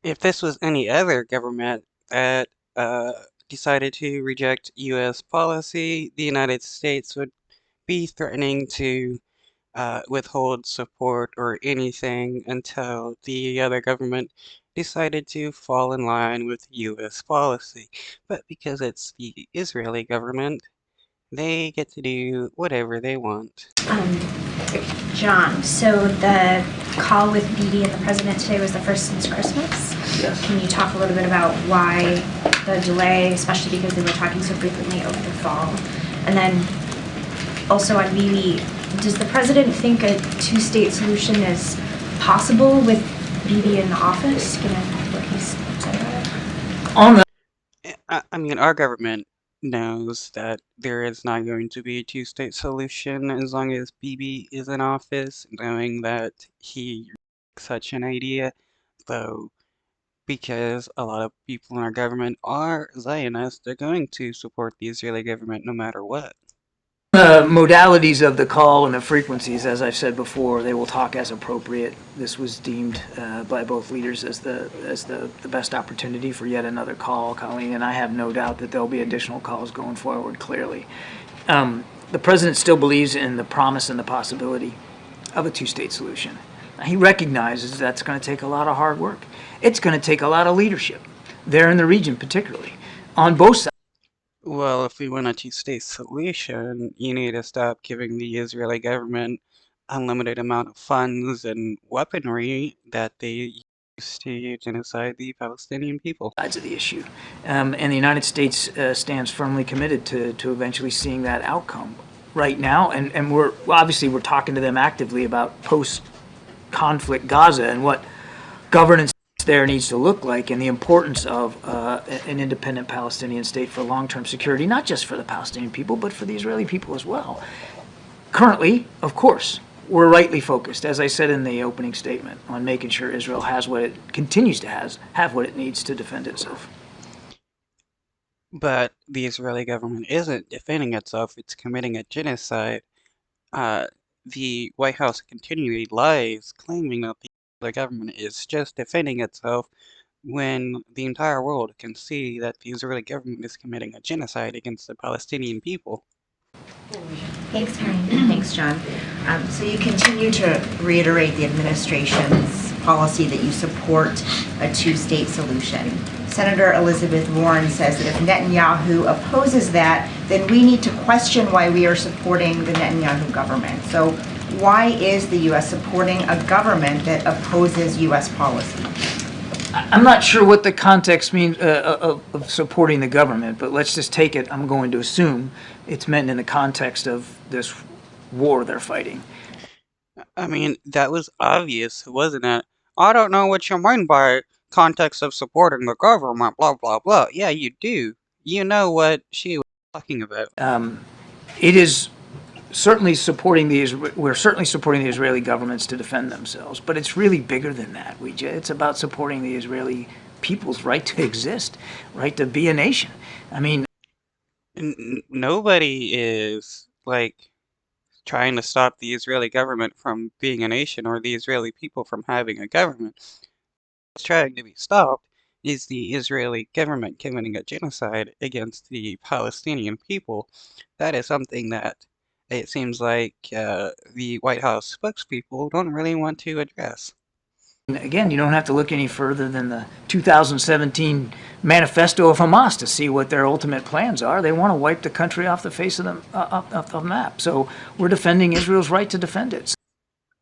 If this was any other government that uh, decided to reject U.S. policy, the United States would be threatening to withhold support or anything until the other government decided to fall in line with U.S. policy. But because it's the Israeli government, they get to do whatever they want. Um, John, so the call with Bibi and the president today was the first since Christmas. Yes. Can you talk a little bit about why the delay, especially because they were talking so frequently over the fall? And then also on Bibi, does the president think a two-state solution is possible with Bibi in the office, given what he's said about it? On the I mean, our government knows that there is not going to be a two-state solution as long as Bibi is in office, knowing that he such an idea, though, because a lot of people in our government are Zionists, they're going to support the Israeli government no matter what. modalities of the call and the frequencies, as I've said before, they will talk as appropriate. This was deemed by both leaders as the best opportunity for yet another call, Colleen, and I have no doubt that there'll be additional calls going forward, clearly. The president still believes in the promise and the possibility of a two-state solution. He recognizes that's going to take a lot of hard work. It's going to take a lot of leadership, there in the region particularly, on both sides. Well, if we want a two-state solution, you need to stop giving the Israeli government unlimited amount of funds and weaponry that they use to genocide the Palestinian people. Sides of the issue. And the United States stands firmly committed to eventually seeing that outcome. Right now, and we're talking to them actively about post-conflict Gaza and what governance there needs to look like, and the importance of an independent Palestinian state for long-term security, not just for the Palestinian people, but for the Israeli people as well. Currently, of course, we're rightly focused, as I said in the opening statement, on making sure Israel has what it continues to have what it needs to defend itself. But the Israeli government isn't defending itself, it's committing a genocide. Uh, the White House continually lies, claiming that the Israeli government is just defending itself when the entire world can see that the Israeli government is committing a genocide against the Palestinian people. Thanks, Karen. Thanks, John. So you continue to reiterate the administration's policy that you support a two-state solution. Senator Elizabeth Warren says that if Netanyahu opposes that, then we need to question why we are supporting the Netanyahu government. So why is the U.S. supporting a government that opposes U.S. policy? I'm not sure what the context means of supporting the government, but let's just take it. I'm going to assume it's meant in the context of this war they're fighting. I mean, that was obvious, wasn't it? I don't know what you mean by context of supporting the government, blah, blah, blah. Yeah, you do. You know what she was talking about. It is certainly supporting we're certainly supporting the Israeli governments to defend themselves, but it's really bigger than that. It's about supporting the Israeli people's right to exist, right to be a nation. I mean, Nobody is, like, trying to stop the Israeli government from being a nation or the Israeli people from having a government. What's trying to be stopped is the Israeli government committing a genocide against the Palestinian people. That is something that it seems like the White House spokespeople don't really want to address. again, you don't have to look any further than the 2017 manifesto of Hamas to see what their ultimate plans are. They want to wipe the country off the face of the map. So we're defending Israel's right to defend it.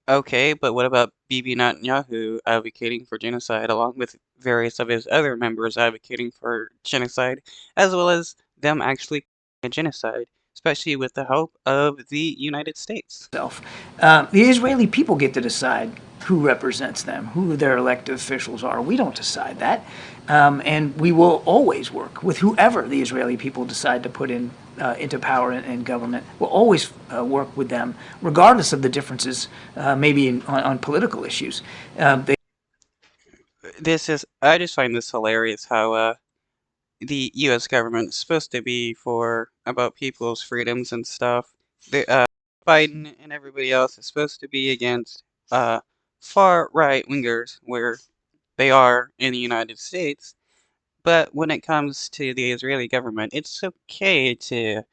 Okay, but what about Bibi Netanyahu advocating for genocide along with various of his other members advocating for genocide, as well as them actually a genocide, especially with the help of the United States? The Israeli people get to decide who represents them, who their elected officials are. We don't decide that. And we will always work with whoever the Israeli people decide to put into power and government. We'll always work with them, regardless of the differences, maybe on political issues. I just find this hilarious how the U.S. government is supposed to be about people's freedoms and stuff. Biden and everybody else is supposed to be against far right wingers, where they are in the United States. But when it comes to the Israeli government, it's okay to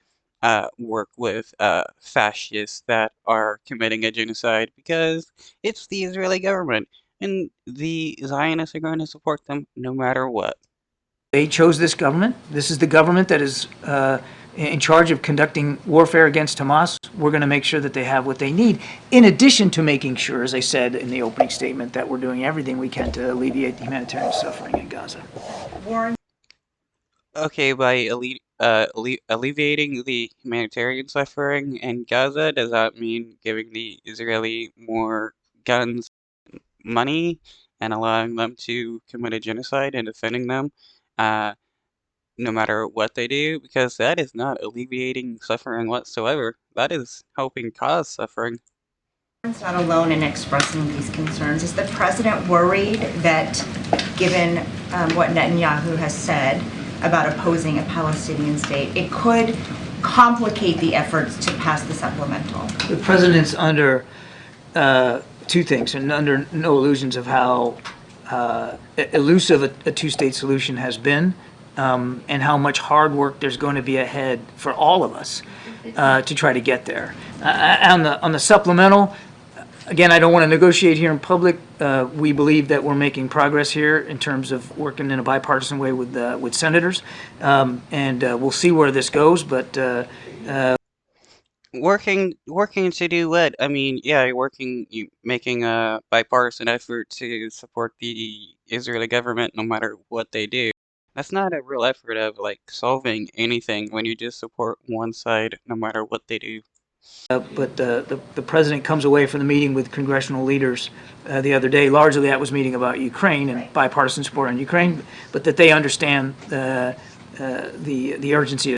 work with fascists that are committing a genocide because it's the Israeli government, and the Zionists are going to support them no matter what. They chose this government. This is the government that is in charge of conducting warfare against Hamas. We're going to make sure that they have what they need, in addition to making sure, as I said in the opening statement, that we're doing everything we can to alleviate the humanitarian suffering in Gaza. Warren, Okay, by alleviating the humanitarian suffering in Gaza, does that mean giving the Israeli more guns, money, and allowing them to commit a genocide and defending them, uh, no matter what they do? Because that is not alleviating suffering whatsoever. That is helping cause suffering. Warren's not alone in expressing these concerns. Is the president worried that, given what Netanyahu has said about opposing a Palestinian state, it could complicate the efforts to pass the supplemental? The president's under two things, and under no illusions of how elusive a two-state solution has been, and how much hard work there's going to be ahead for all of us to try to get there. On the supplemental, again, I don't want to negotiate here in public. We believe that we're making progress here in terms of working in a bipartisan way with senators, and we'll see where this goes. But Working to do what? I mean, yeah, making a bipartisan effort to support the Israeli government no matter what they do. That's not a real effort of like solving anything when you just support one side no matter what they do. the president comes away from the meeting with congressional leaders the other day. Largely, that was meeting about Ukraine and bipartisan support on Ukraine, but that they understand the urgency